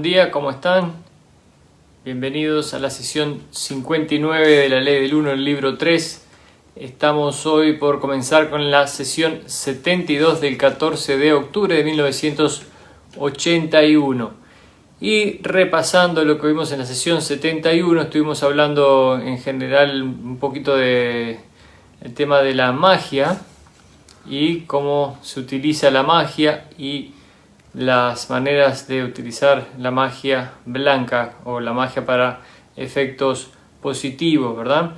día, ¿cómo están? Bienvenidos a la sesión 59 de la Ley del 1 del libro 3. Estamos hoy por comenzar con la sesión 72 del 14 de octubre de 1981. Y repasando lo que vimos en la sesión 71, estuvimos hablando en general un poquito del tema de la magia y cómo se utiliza la magia y las maneras de utilizar la magia blanca o la magia para efectos positivos, ¿verdad?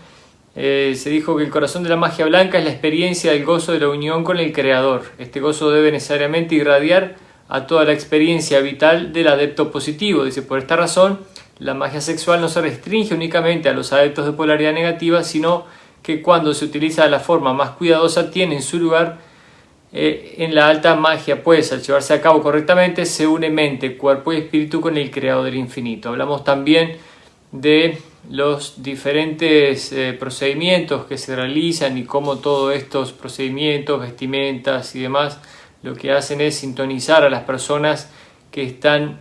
Se dijo que el corazón de la magia blanca es la experiencia del gozo de la unión con el Creador. Este gozo debe necesariamente irradiar a toda la experiencia vital del adepto positivo. Dice, por esta razón, la magia sexual no se restringe únicamente a los adeptos de polaridad negativa, sino que cuando se utiliza de la forma más cuidadosa tiene en su lugar en la alta magia, pues al llevarse a cabo correctamente se une mente, cuerpo y espíritu con el Creador del infinito. Hablamos también de los diferentes procedimientos que se realizan y cómo todos estos procedimientos, vestimentas y demás lo que hacen es sintonizar a las personas que están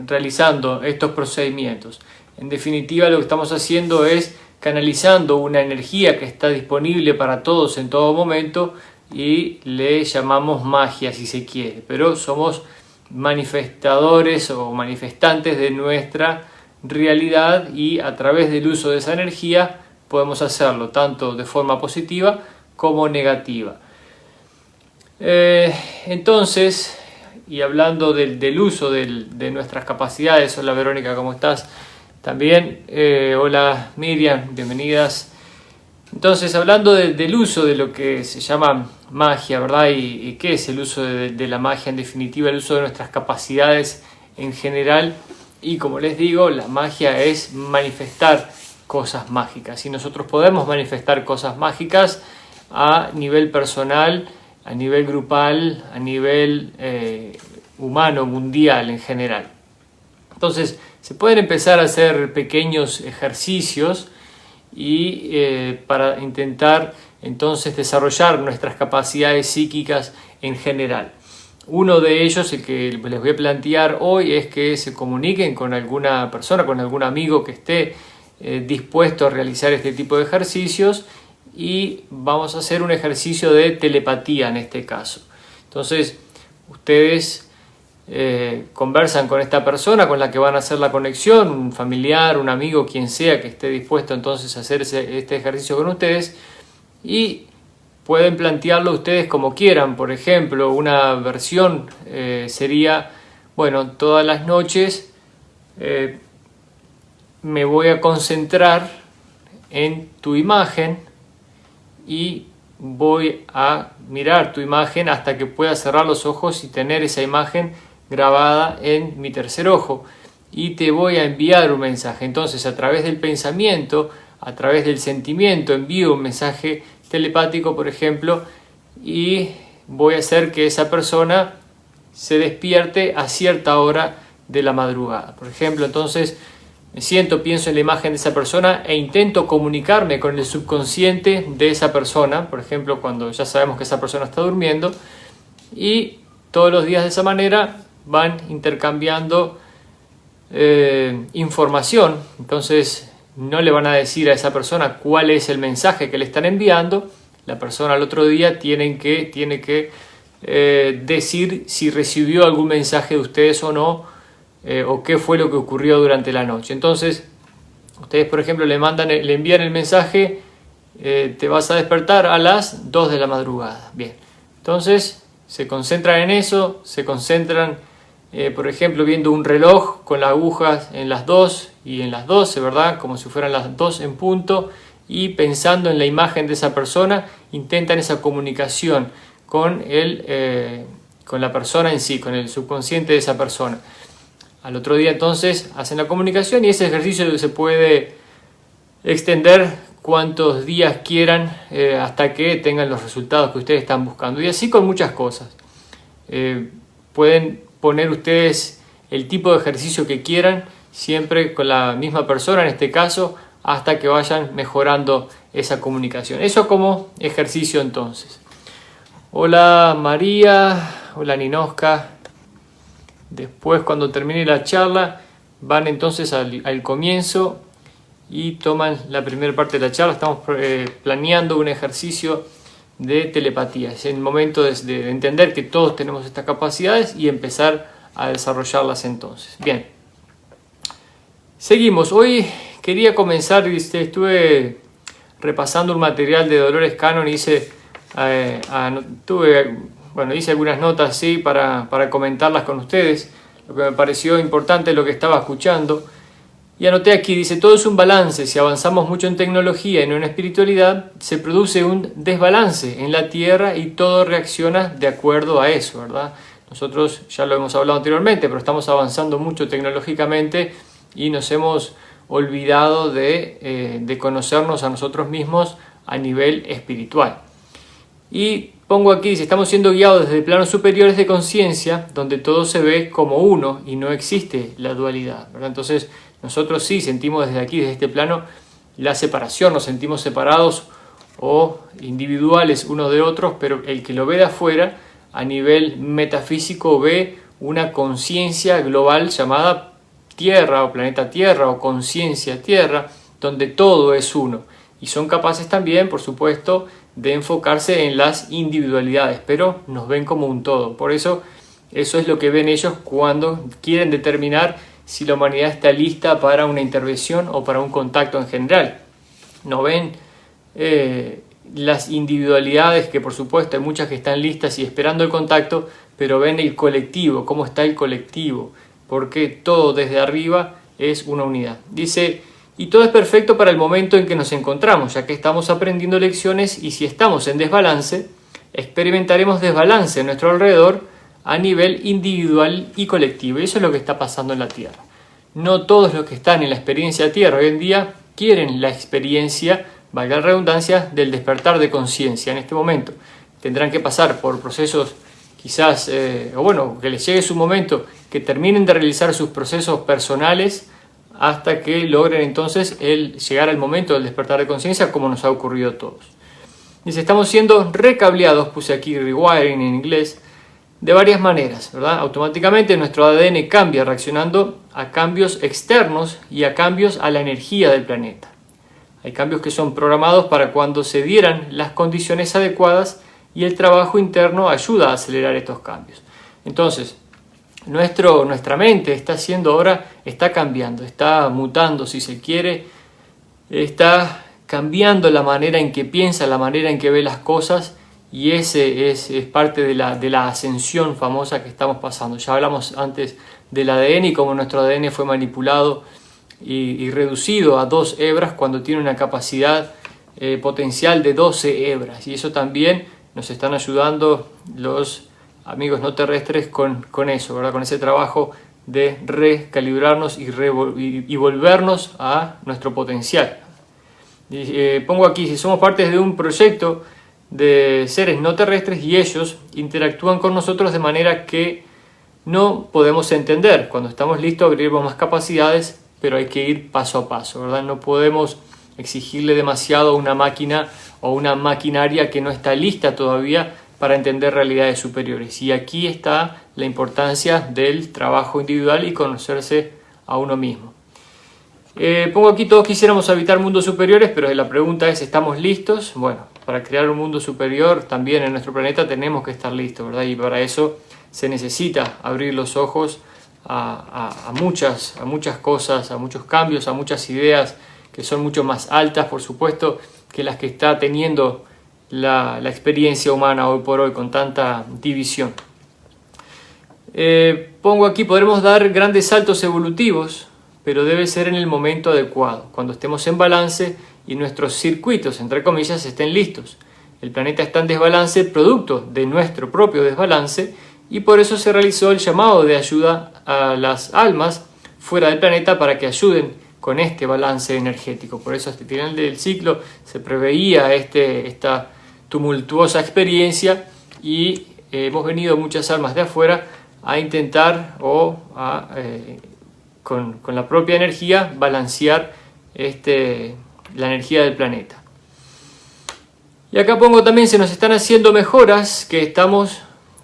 realizando estos procedimientos. En definitiva, lo que estamos haciendo es canalizando una energía que está disponible para todos en todo momento y le llamamos magia si se quiere, pero somos manifestadores o manifestantes de nuestra realidad y a través del uso de esa energía podemos hacerlo tanto de forma positiva como negativa. Entonces, y hablando del uso de nuestras capacidades, hola Verónica, ¿cómo estás? También, hola Miriam, bienvenidas. Entonces, hablando del uso de lo que se llama magia, ¿verdad? ¿Y qué es el uso de la magia? En definitiva, el uso de nuestras capacidades en general. Y como les digo, la magia es manifestar cosas mágicas. Y nosotros podemos manifestar cosas mágicas a nivel personal, a nivel grupal, a nivel humano, mundial en general. Entonces, se pueden empezar a hacer pequeños ejercicios y para intentar entonces desarrollar nuestras capacidades psíquicas en general. Uno de ellos, el que les voy a plantear hoy, es que se comuniquen con alguna persona, con algún amigo que esté dispuesto a realizar este tipo de ejercicios y vamos a hacer un ejercicio de telepatía en este caso. Entonces, ustedes conversan con esta persona con la que van a hacer la conexión, un familiar, un amigo, quien sea que esté dispuesto entonces a hacer este ejercicio con ustedes y pueden plantearlo ustedes como quieran. Por ejemplo, una versión sería, bueno, todas las noches me voy a concentrar en tu imagen y voy a mirar tu imagen hasta que pueda cerrar los ojos y tener esa imagen grabada en mi tercer ojo y te voy a enviar un mensaje. Entonces, a través del pensamiento, a través del sentimiento, envío un mensaje telepático, por ejemplo, y voy a hacer que esa persona se despierte a cierta hora de la madrugada. Por ejemplo, entonces me siento, pienso en la imagen de esa persona e intento comunicarme con el subconsciente de esa persona, por ejemplo, cuando ya sabemos que esa persona está durmiendo, y todos los días de esa manera van intercambiando información. Entonces no le van a decir a esa persona cuál es el mensaje que le están enviando. La persona al otro día tiene que decir si recibió algún mensaje de ustedes o no, o qué fue lo que ocurrió durante la noche. Entonces ustedes, por ejemplo, le envían el mensaje, te vas a despertar a las 2 de la madrugada. Bien, entonces se concentran en eso, se concentran por ejemplo, viendo un reloj con las agujas en las 2 y en las 12, ¿verdad? Como si fueran las 2 en punto, y pensando en la imagen de esa persona, intentan esa comunicación con la persona en sí, con el subconsciente de esa persona. Al otro día entonces hacen la comunicación y ese ejercicio se puede extender cuantos días quieran hasta que tengan los resultados que ustedes están buscando. Y así con muchas cosas. Pueden poner ustedes el tipo de ejercicio que quieran, siempre con la misma persona en este caso, hasta que vayan mejorando esa comunicación. Eso como ejercicio entonces. Hola María, hola Ninoska. Después, cuando termine la charla, van entonces al comienzo y toman la primera parte de la charla. Estamos planeando un ejercicio de telepatía. Es el momento de entender que todos tenemos estas capacidades y empezar a desarrollarlas entonces. Bien, seguimos. Hoy quería comenzar, estuve repasando un material de Dolores Cannon y hice algunas notas ¿sí? para comentarlas con ustedes, lo que me pareció importante, lo que estaba escuchando. Y anoté aquí, dice, todo es un balance. Si avanzamos mucho en tecnología y no en espiritualidad, se produce un desbalance en la Tierra y todo reacciona de acuerdo a eso, ¿verdad? Nosotros ya lo hemos hablado anteriormente, pero estamos avanzando mucho tecnológicamente y nos hemos olvidado de conocernos a nosotros mismos a nivel espiritual. Y pongo aquí, dice, estamos siendo guiados desde planos superiores de conciencia, donde todo se ve como uno y no existe la dualidad, ¿verdad? Entonces, nosotros sí sentimos desde aquí, desde este plano, la separación, nos sentimos separados o individuales unos de otros, pero el que lo ve de afuera, a nivel metafísico, ve una conciencia global llamada Tierra o planeta Tierra o conciencia Tierra, donde todo es uno. Y son capaces también, por supuesto, de enfocarse en las individualidades, pero nos ven como un todo. Por eso, eso es lo que ven ellos cuando quieren determinar si la humanidad está lista para una intervención o para un contacto en general. No ven las individualidades, que por supuesto hay muchas que están listas y esperando el contacto, pero ven el colectivo, cómo está el colectivo, porque todo desde arriba es una unidad. Dice, y todo es perfecto para el momento en que nos encontramos, ya que estamos aprendiendo lecciones y si estamos en desbalance, experimentaremos desbalance a nuestro alrededor a nivel individual y colectivo. Y eso es lo que está pasando en la Tierra. No todos los que están en la experiencia Tierra hoy en día quieren la experiencia, valga la redundancia, del despertar de conciencia en este momento. Tendrán que pasar por procesos quizás, que les llegue su momento, que terminen de realizar sus procesos personales hasta que logren entonces llegar al momento del despertar de conciencia, como nos ha ocurrido a todos. Dice, estamos siendo recableados, puse aquí rewiring en inglés, de varias maneras, ¿verdad? Automáticamente nuestro ADN cambia reaccionando a cambios externos y a cambios a la energía del planeta. Hay cambios que son programados para cuando se dieran las condiciones adecuadas y el trabajo interno ayuda a acelerar estos cambios. Entonces, nuestra mente está cambiando, está mutando si se quiere, está cambiando la manera en que piensa, la manera en que ve las cosas. Y ese es parte de la ascensión famosa que estamos pasando. Ya hablamos antes del ADN y cómo nuestro ADN fue manipulado y reducido a 2 hebras cuando tiene una capacidad potencial de 12 hebras. Y eso también nos están ayudando los amigos no terrestres con eso, ¿verdad? Con ese trabajo de recalibrarnos y volvernos a nuestro potencial. Pongo aquí, si somos parte de un proyecto de seres no terrestres y ellos interactúan con nosotros de manera que no podemos entender. Cuando estamos listos abriremos más capacidades, pero hay que ir paso a paso, ¿verdad? No podemos exigirle demasiado a una máquina o una maquinaria que no está lista todavía para entender realidades superiores. Y aquí está la importancia del trabajo individual y conocerse a uno mismo. Pongo aquí, todos quisiéramos habitar mundos superiores, pero la pregunta es, ¿estamos listos? Bueno, para crear un mundo superior también en nuestro planeta tenemos que estar listos, ¿verdad? Y para eso se necesita abrir los ojos a muchas cosas, a muchos cambios, a muchas ideas que son mucho más altas, por supuesto, que las que está teniendo la experiencia humana hoy por hoy con tanta división. Pongo aquí, podremos dar grandes saltos evolutivos, pero debe ser en el momento adecuado, cuando estemos en balance y nuestros circuitos, entre comillas, estén listos. El planeta está en desbalance producto de nuestro propio desbalance y por eso se realizó el llamado de ayuda a las almas fuera del planeta para que ayuden con este balance energético. Por eso hasta el final del ciclo se preveía esta tumultuosa experiencia y hemos venido muchas almas de afuera a intentar con la propia energía balancear la energía del planeta. Y acá pongo también, se nos están haciendo mejoras que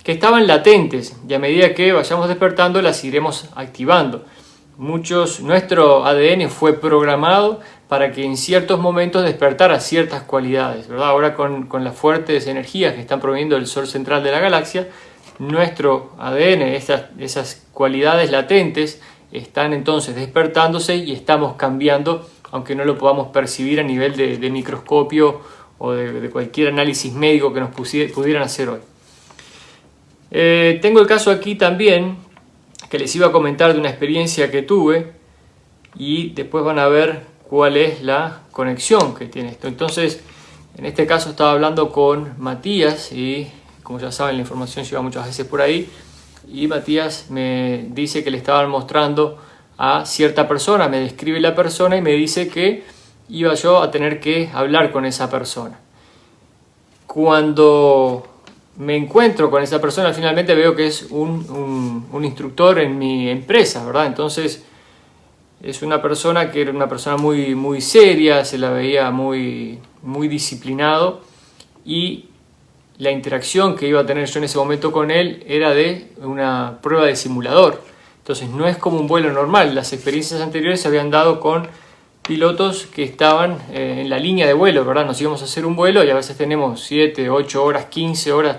que estaban latentes y a medida que vayamos despertando las iremos activando. Nuestro ADN fue programado para que en ciertos momentos despertara ciertas cualidades, ¿verdad? Ahora con las fuertes energías que están proveniendo del Sol central de la galaxia, nuestro ADN, esas cualidades latentes, están entonces despertándose y estamos cambiando, aunque no lo podamos percibir a nivel de microscopio o de cualquier análisis médico que nos pudieran hacer hoy. Tengo el caso aquí también, que les iba a comentar de una experiencia que tuve y después van a ver cuál es la conexión que tiene esto. Entonces, en este caso estaba hablando con Matías y, como ya saben, la información lleva muchas veces por ahí, y Matías me dice que le estaban mostrando a cierta persona, me describe la persona y me dice que iba yo a tener que hablar con esa persona. Cuando me encuentro con esa persona, finalmente veo que es un instructor en mi empresa, ¿verdad? Entonces es una persona que era una persona muy, muy seria, se la veía muy, muy disciplinado, y la interacción que iba a tener yo en ese momento con él era de una prueba de simulador. Entonces no es como un vuelo normal. Las experiencias anteriores se habían dado con pilotos que estaban en la línea de vuelo, ¿verdad? Nos íbamos a hacer un vuelo y a veces tenemos 7, 8 horas, 15 horas,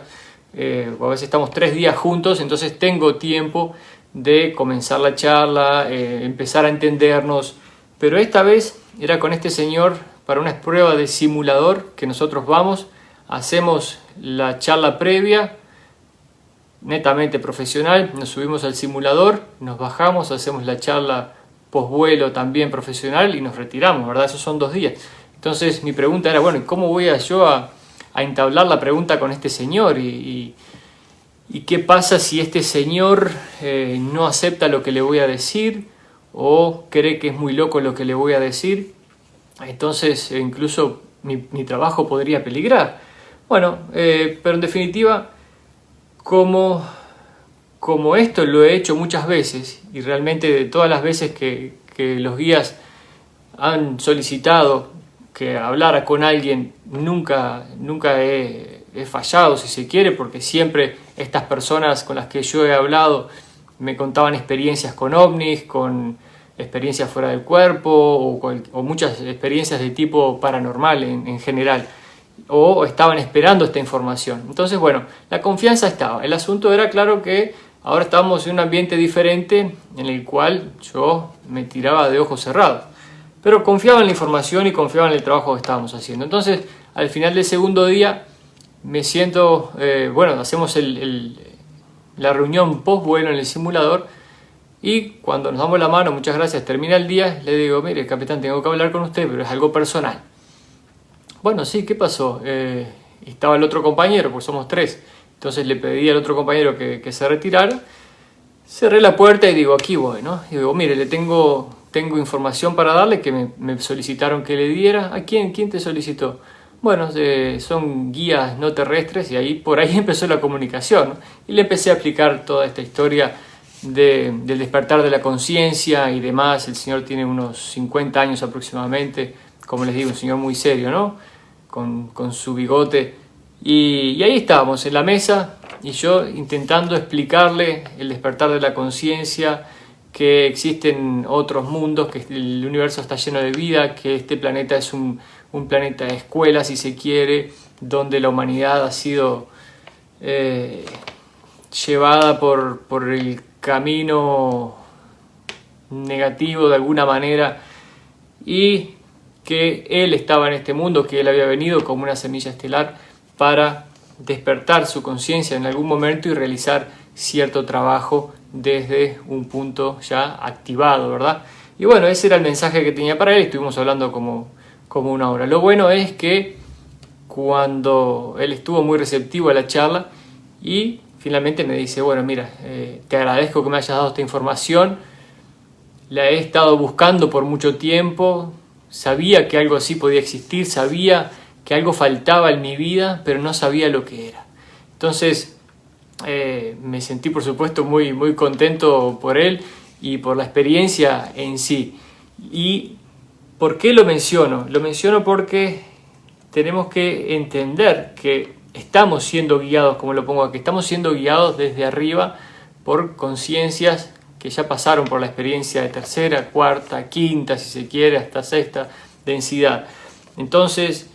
o a veces estamos 3 días juntos, entonces tengo tiempo de comenzar la charla, empezar a entendernos. Pero esta vez era con este señor para una prueba de simulador que nosotros vamos, hacemos la charla previa, netamente profesional, nos subimos al simulador, nos bajamos, hacemos la charla posvuelo también profesional y nos retiramos, ¿verdad? Esos son 2 días. Entonces mi pregunta era, bueno, ¿cómo voy yo a entablar la pregunta con este señor? ¿Y qué pasa si este señor no acepta lo que le voy a decir o cree que es muy loco lo que le voy a decir? Entonces incluso mi trabajo podría peligrar. Bueno, pero en definitiva, como esto lo he hecho muchas veces, y realmente de todas las veces que los guías han solicitado que hablara con alguien, nunca he fallado, si se quiere, porque siempre estas personas con las que yo he hablado me contaban experiencias con ovnis, con experiencias fuera del cuerpo o muchas experiencias de tipo paranormal en general, o estaban esperando esta información. Entonces, bueno, la confianza estaba. El asunto era, claro, que ahora estábamos en un ambiente diferente en el cual yo me tiraba de ojos cerrados, pero confiaba en la información y confiaba en el trabajo que estábamos haciendo. Entonces, al final del segundo día me siento, hacemos la reunión post vuelo en el simulador, y cuando nos damos la mano, muchas gracias, termina el día, le digo, mire, capitán, tengo que hablar con usted, pero es algo personal. Bueno, sí, ¿qué pasó? Estaba el otro compañero, porque somos 3. Entonces le pedí al otro compañero que se retirara. Cerré la puerta y digo, aquí voy, ¿no? Y digo, mire, tengo información para darle que me solicitaron que le diera. ¿A quién te solicitó? Bueno, son guías no terrestres, y por ahí empezó la comunicación, ¿no? Y le empecé a explicar toda esta historia del despertar de la conciencia y demás. El señor tiene unos 50 años aproximadamente, como les digo, un señor muy serio, ¿no? Con su bigote. Y ahí estábamos en la mesa y yo intentando explicarle el despertar de la conciencia, que existen otros mundos, que el universo está lleno de vida, que este planeta es un planeta de escuela, si se quiere, donde la humanidad ha sido llevada por el camino negativo de alguna manera, y que él estaba en este mundo, que él había venido como una semilla estelar para despertar su conciencia en algún momento y realizar cierto trabajo desde un punto ya activado, ¿verdad? Y bueno, ese era el mensaje que tenía para él. Estuvimos hablando como 1 hora. Lo bueno es que cuando él estuvo muy receptivo a la charla y finalmente me dice, bueno, mira, te agradezco que me hayas dado esta información, la he estado buscando por mucho tiempo, sabía que algo así podía existir, sabía que algo faltaba en mi vida, pero no sabía lo que era. Entonces me sentí, por supuesto, muy, muy contento por él y por la experiencia en sí. ¿Y por qué lo menciono? Lo menciono porque tenemos que entender que estamos siendo guiados, como lo pongo aquí, estamos siendo guiados desde arriba por conciencias que ya pasaron por la experiencia de tercera, cuarta, quinta, si se quiere, hasta sexta densidad. Entonces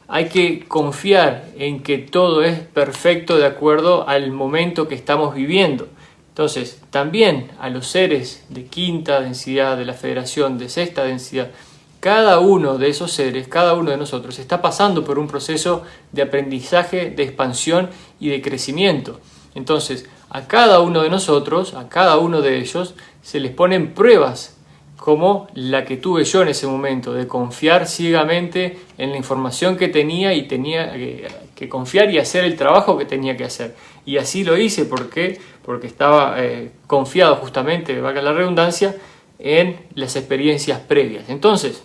hay que confiar en que todo es perfecto de acuerdo al momento que estamos viviendo. Entonces también a los seres de quinta densidad de la Federación, de sexta densidad, cada uno de esos seres, cada uno de nosotros está pasando por un proceso de aprendizaje, de expansión y de crecimiento. Entonces, a cada uno de nosotros, a cada uno de ellos, se les ponen pruebas como la que tuve yo en ese momento, de confiar ciegamente en la información que tenía y tenía que confiar y hacer el trabajo que tenía que hacer. Y así lo hice porque estaba confiado justamente, valga la redundancia, en las experiencias previas. Entonces,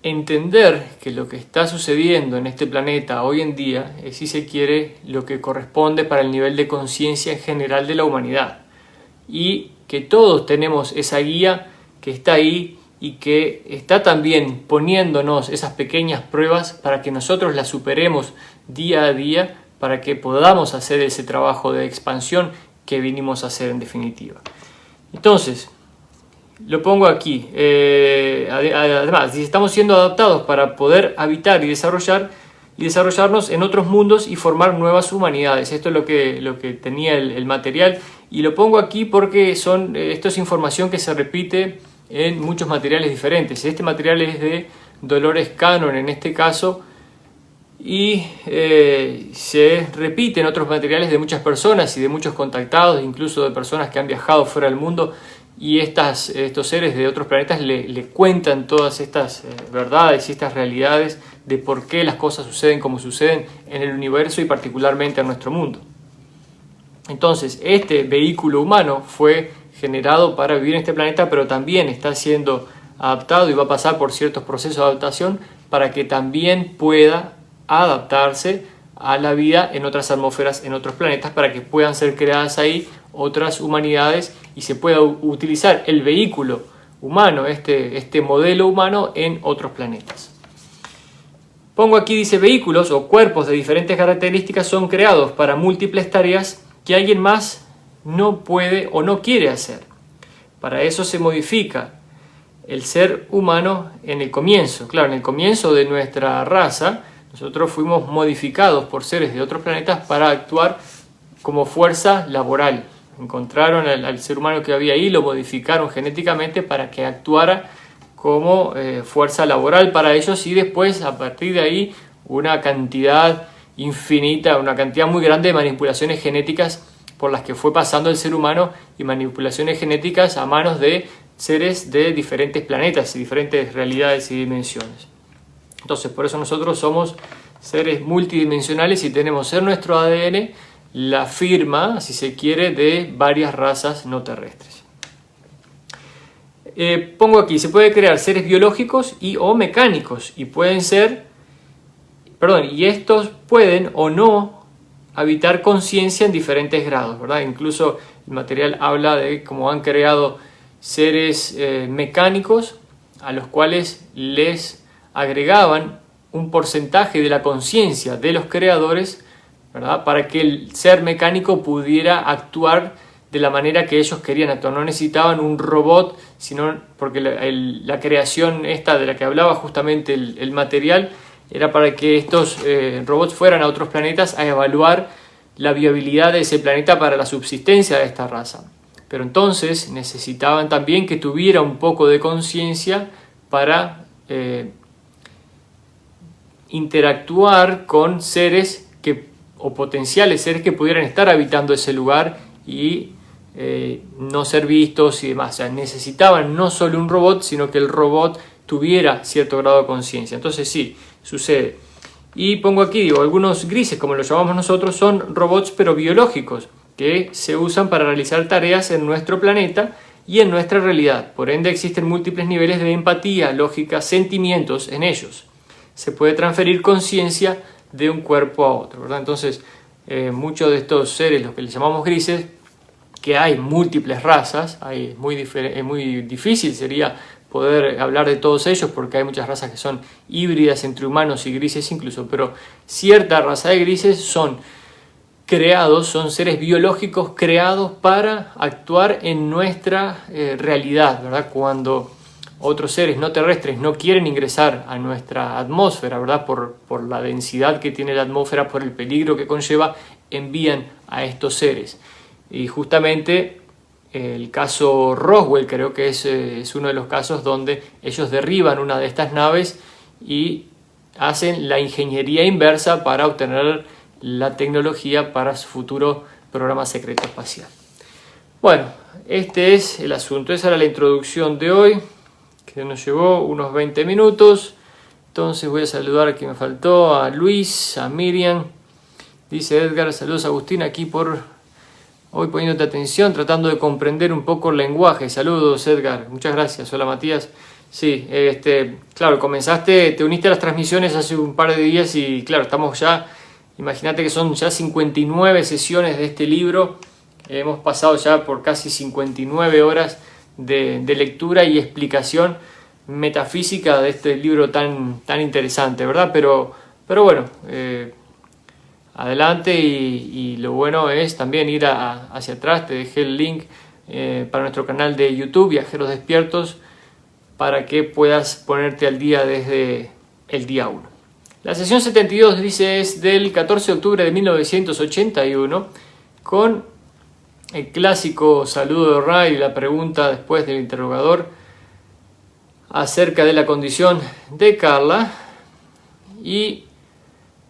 entender que lo que está sucediendo en este planeta hoy en día es, si se quiere, lo que corresponde para el nivel de conciencia en general de la humanidad, y que todos tenemos esa guía que está ahí y que está también poniéndonos esas pequeñas pruebas para que nosotros las superemos día a día, para que podamos hacer ese trabajo de expansión que vinimos a hacer en definitiva. Entonces, lo pongo aquí. Además, estamos siendo adaptados para poder habitar y desarrollarnos en otros mundos y formar nuevas humanidades. Esto es lo que tenía el material, y lo pongo aquí porque esto es información que se repite en muchos materiales diferentes. Este material es de Dolores Cannon en este caso, y se repite en otros materiales de muchas personas y de muchos contactados, incluso de personas que han viajado fuera del mundo, y estos seres de otros planetas le cuentan todas estas verdades y estas realidades de por qué las cosas suceden como suceden en el universo y particularmente en nuestro mundo. Entonces, este vehículo humano fue generado para vivir en este planeta, pero también está siendo adaptado y va a pasar por ciertos procesos de adaptación para que también pueda adaptarse a la vida en otras atmósferas, en otros planetas, para que puedan ser creadas ahí otras humanidades y se pueda utilizar el vehículo humano, este modelo humano, en otros planetas. Pongo aquí, dice, vehículos o cuerpos de diferentes características son creados para múltiples tareas que alguien más no puede o no quiere hacer. Para eso se modifica el ser humano en el comienzo. Claro, en el comienzo de nuestra raza, nosotros fuimos modificados por seres de otros planetas para actuar como fuerza laboral. Encontraron al ser humano que había ahí, lo modificaron genéticamente para que actuara como fuerza laboral para ellos, y después, a partir de ahí, una cantidad infinita, una cantidad muy grande de manipulaciones genéticas por las que fue pasando el ser humano, y manipulaciones genéticas a manos de seres de diferentes planetas y diferentes realidades y dimensiones. Entonces, por eso nosotros somos seres multidimensionales y tenemos en nuestro ADN la firma, si se quiere, de varias razas no terrestres. Pongo aquí, se puede crear seres biológicos o mecánicos, y y estos pueden o no habitar conciencia en diferentes grados, ¿verdad? Incluso el material habla de cómo han creado seres mecánicos a los cuales les agregaban un porcentaje de la conciencia de los creadores, ¿verdad? Para que el ser mecánico pudiera actuar de la manera que ellos querían actuar. No necesitaban un robot, sino porque la creación esta de la que hablaba justamente el material era para que estos robots fueran a otros planetas a evaluar la viabilidad de ese planeta para la subsistencia de esta raza. Pero entonces necesitaban también que tuviera un poco de conciencia para interactuar con seres o potenciales seres que pudieran estar habitando ese lugar y no ser vistos y demás. O sea, necesitaban no solo un robot, sino que el robot tuviera cierto grado de conciencia. Entonces sí, sucede. Y pongo aquí, algunos grises, como los llamamos nosotros, son robots pero biológicos, que se usan para realizar tareas en nuestro planeta y en nuestra realidad. Por ende, existen múltiples niveles de empatía, lógica, sentimientos en ellos. Se puede transferir conciencia de un cuerpo a otro, ¿verdad? Entonces, muchos de estos seres, los que les llamamos grises, que hay múltiples razas, muy difícil sería poder hablar de todos ellos porque hay muchas razas que son híbridas entre humanos y grises incluso, pero cierta raza de grises son seres biológicos creados para actuar en nuestra realidad, ¿verdad? Cuando otros seres no terrestres no quieren ingresar a nuestra atmósfera, ¿verdad? Por la densidad que tiene la atmósfera, por el peligro que conlleva, envían a estos seres. Y justamente el caso Roswell creo que es uno de los casos donde ellos derriban una de estas naves y hacen la ingeniería inversa para obtener la tecnología para su futuro programa secreto espacial. Bueno, este es el asunto. Esa era la introducción de hoy, que nos llevó unos 20 minutos. Entonces voy a saludar a quien me faltó, a Luis, a Miriam. Dice Edgar, saludos Agustín, aquí por hoy poniéndote atención, tratando de comprender un poco el lenguaje. Saludos Edgar, muchas gracias. Hola Matías. Sí, claro, te uniste a las transmisiones hace un par de días y claro, estamos ya, imagínate que son ya 59 sesiones de este libro. Hemos pasado ya por casi 59 horas de lectura y explicación metafísica de este libro tan interesante, ¿verdad? Pero bueno, adelante y lo bueno es también ir hacia atrás. Te dejé el link para nuestro canal de YouTube, Viajeros Despiertos, para que puedas ponerte al día desde el día 1. La sesión 72, dice, es del 14 de octubre de 1981, con el clásico saludo de Ra y la pregunta después del interrogador acerca de la condición de Carla. Y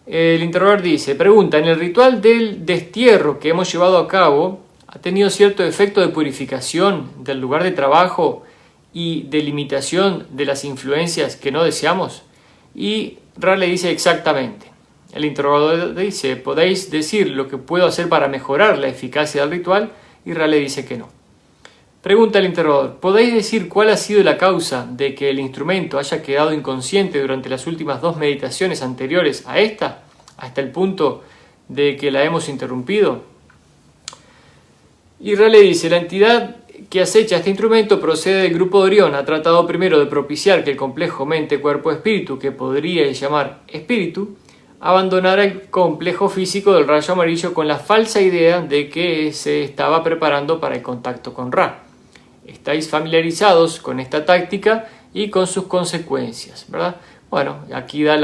el interrogador dice, pregunta, en el ritual del destierro que hemos llevado a cabo, ¿ha tenido cierto efecto de purificación del lugar de trabajo y de limitación de las influencias que no deseamos? Y Ra le dice exactamente. El interrogador dice, ¿podéis decir lo que puedo hacer para mejorar la eficacia del ritual? Y Ra le dice que no. Pregunta el interrogador, ¿podéis decir cuál ha sido la causa de que el instrumento haya quedado inconsciente durante las últimas 2 meditaciones anteriores a esta, hasta el punto de que la hemos interrumpido? Y Ra le dice, la entidad que acecha este instrumento procede del grupo de Orión. Ha tratado primero de propiciar que el complejo mente-cuerpo-espíritu, que podría llamar espíritu, abandonara el complejo físico del rayo amarillo con la falsa idea de que se estaba preparando para el contacto con Ra. Estáis familiarizados con esta táctica y con sus consecuencias, ¿verdad? Bueno, aquí da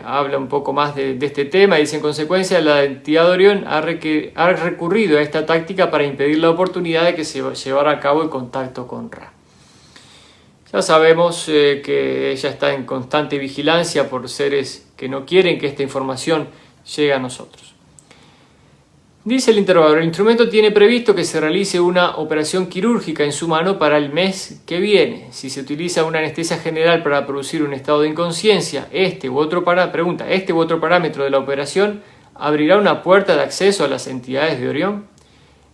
habla un poco más de este tema. Dice, en consecuencia, la entidad de Orión ha recurrido a esta táctica para impedir la oportunidad de que se llevara a cabo el contacto con Ra. Ya sabemos que ella está en constante vigilancia por seres que no quieren que esta información llegue a nosotros. Dice el interrogador, el instrumento tiene previsto que se realice una operación quirúrgica en su mano para el mes que viene. Si se utiliza una anestesia general para producir un estado de inconsciencia, este u otro parámetro de la operación abrirá una puerta de acceso a las entidades de Orión.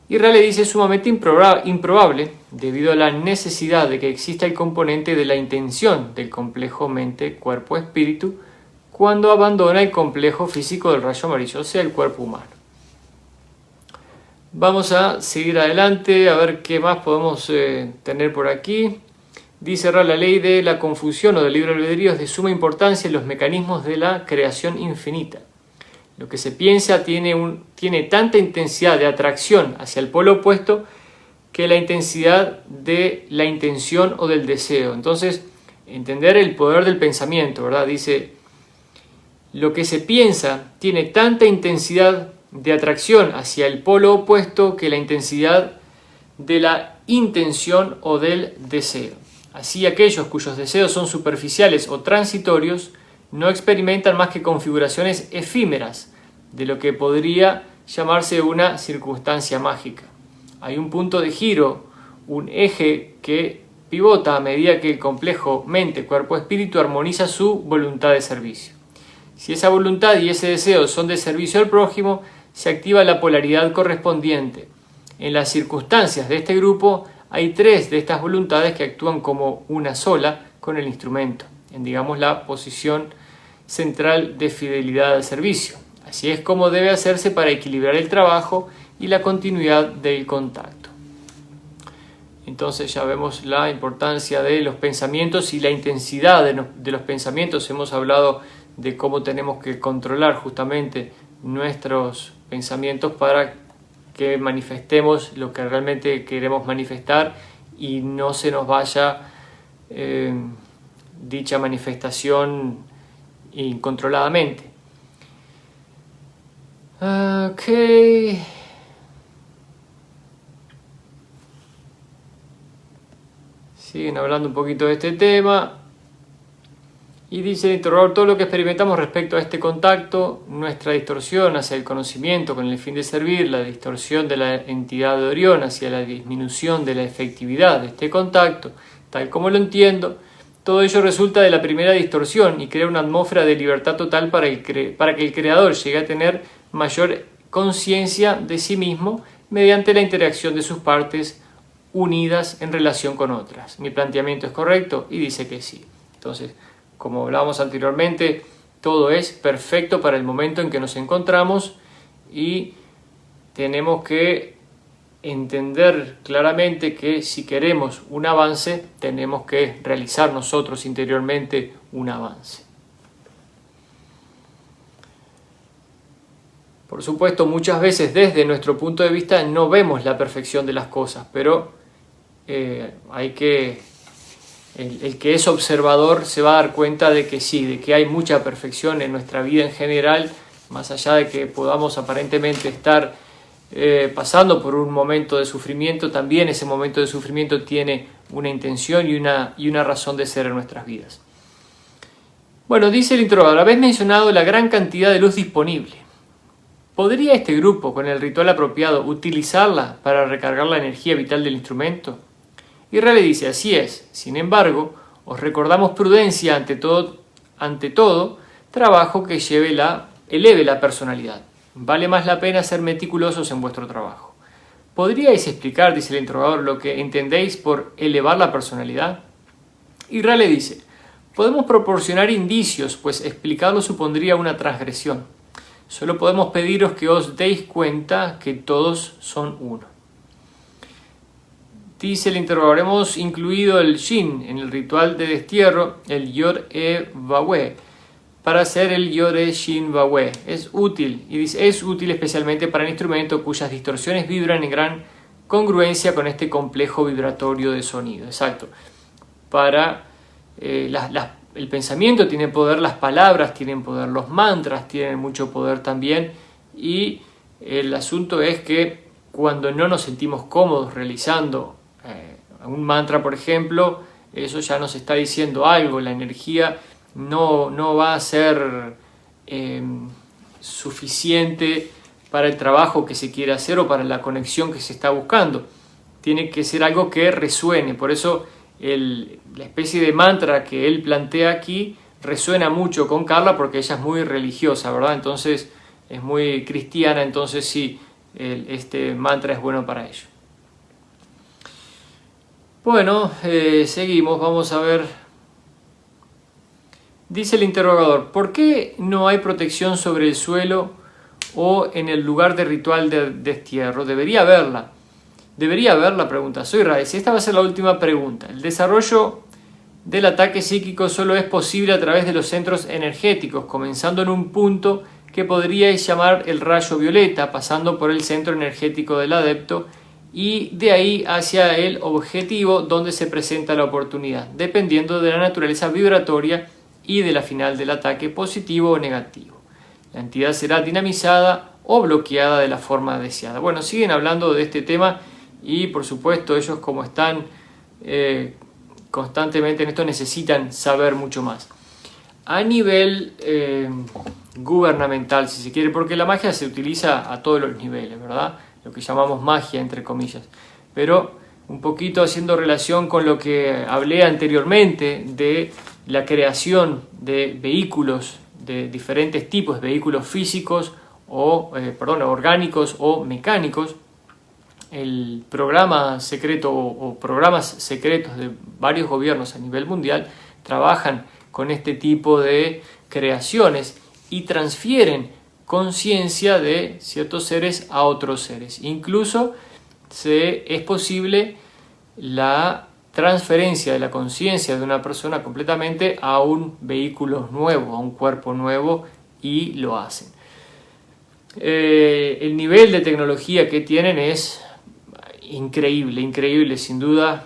Y Ra le dice, sumamente improbable, debido a la necesidad de que exista el componente de la intención del complejo mente-cuerpo-espíritu cuando abandona el complejo físico del rayo amarillo, o sea, el cuerpo humano. Vamos a seguir adelante, a ver qué más podemos tener por aquí. Dice Ra, la ley de la confusión o del libre albedrío es de suma importancia en los mecanismos de la creación infinita. Lo que se piensa tiene tanta intensidad de atracción hacia el polo opuesto que la intensidad de la intención o del deseo. Entonces, entender el poder del pensamiento, ¿verdad? Dice, lo que se piensa tiene tanta intensidad de atracción hacia el polo opuesto que la intensidad de la intención o del deseo. Así, aquellos cuyos deseos son superficiales o transitorios no experimentan más que configuraciones efímeras de lo que podría llamarse una circunstancia mágica. Hay un punto de giro, un eje que pivota a medida que el complejo mente-cuerpo-espíritu armoniza su voluntad de servicio. Si esa voluntad y ese deseo son de servicio al prójimo, se activa la polaridad correspondiente. En las circunstancias de este grupo hay 3 de estas voluntades que actúan como una sola con el instrumento, en digamos la posición central de fidelidad al servicio. Así es como debe hacerse para equilibrar el trabajo y la continuidad del contacto. Entonces ya vemos la importancia de los pensamientos y la intensidad de los pensamientos. Hemos hablado de cómo tenemos que controlar justamente nuestros pensamientos para que manifestemos lo que realmente queremos manifestar y no se nos vaya dicha manifestación incontroladamente. Ok. Siguen hablando un poquito de este tema. Y dice el interrogador: todo lo que experimentamos respecto a este contacto, nuestra distorsión hacia el conocimiento con el fin de servir, la distorsión de la entidad de Orión hacia la disminución de la efectividad de este contacto, tal como lo entiendo, todo ello resulta de la primera distorsión y crea una atmósfera de libertad total para que el creador llegue a tener mayor conciencia de sí mismo mediante la interacción de sus partes unidas en relación con otras. ¿Mi planteamiento es correcto? Y dice que sí. Entonces, como hablábamos anteriormente, todo es perfecto para el momento en que nos encontramos y tenemos que entender claramente que si queremos un avance, tenemos que realizar nosotros interiormente un avance. Por supuesto, muchas veces desde nuestro punto de vista no vemos la perfección de las cosas, pero hay que... El que es observador se va a dar cuenta de que sí, de que hay mucha perfección en nuestra vida en general, más allá de que podamos aparentemente estar pasando por un momento de sufrimiento, también ese momento de sufrimiento tiene una intención y una razón de ser en nuestras vidas. Bueno, dice el interrogador: habéis mencionado la gran cantidad de luz disponible. ¿Podría este grupo, con el ritual apropiado, utilizarla para recargar la energía vital del instrumento? Y Ra le dice: así es, sin embargo, os recordamos prudencia ante todo trabajo que eleve la personalidad. Vale más la pena ser meticulosos en vuestro trabajo. ¿Podríais explicar, dice el interrogador, lo que entendéis por elevar la personalidad? Y Ra le dice: podemos proporcionar indicios, pues explicarlo supondría una transgresión. Solo podemos pediros que os deis cuenta que todos son uno. Dice el interrogador: hemos incluido el Shin en el ritual de destierro, el Yor-E-Bawe, para hacer el Yore-Shin-Bawe. Es útil, y dice, es útil especialmente para el instrumento cuyas distorsiones vibran en gran congruencia con este complejo vibratorio de sonido. Exacto. Para el pensamiento tiene poder, las palabras tienen poder, los mantras tienen mucho poder también, y el asunto es que cuando no nos sentimos cómodos realizando un mantra, por ejemplo, eso ya nos está diciendo algo. La energía no va a ser suficiente para el trabajo que se quiere hacer o para la conexión que se está buscando. Tiene que ser algo que resuene. Por eso la especie de mantra que él plantea aquí resuena mucho con Carla, porque ella es muy religiosa, ¿verdad? Entonces es muy cristiana, entonces sí, este mantra es bueno para ello. Bueno, seguimos, vamos a ver. Dice el interrogador: ¿por qué no hay protección sobre el suelo o en el lugar de ritual de destierro? Debería haberla. Debería haberla, pregunta. Soy Raíz. Esta va a ser la última pregunta. El desarrollo del ataque psíquico solo es posible a través de los centros energéticos, comenzando en un punto que podríais llamar el rayo violeta, pasando por el centro energético del adepto y de ahí hacia el objetivo donde se presenta la oportunidad, dependiendo de la naturaleza vibratoria y de la final del ataque, positivo o negativo. La entidad será dinamizada o bloqueada de la forma deseada. Bueno, siguen hablando de este tema y por supuesto ellos, como están constantemente en esto, necesitan saber mucho más. A nivel gubernamental, si se quiere, porque la magia se utiliza a todos los niveles, ¿verdad? Lo que llamamos magia, entre comillas. Pero un poquito haciendo relación con lo que hablé anteriormente de la creación de vehículos de diferentes tipos, vehículos físicos orgánicos o mecánicos. El programa secreto o programas secretos de varios gobiernos a nivel mundial trabajan con este tipo de creaciones y transfieren conciencia de ciertos seres a otros seres. Incluso es posible la transferencia de la conciencia de una persona completamente a un vehículo nuevo, a un cuerpo nuevo, y lo hacen. El nivel de tecnología que tienen es increíble, sin duda,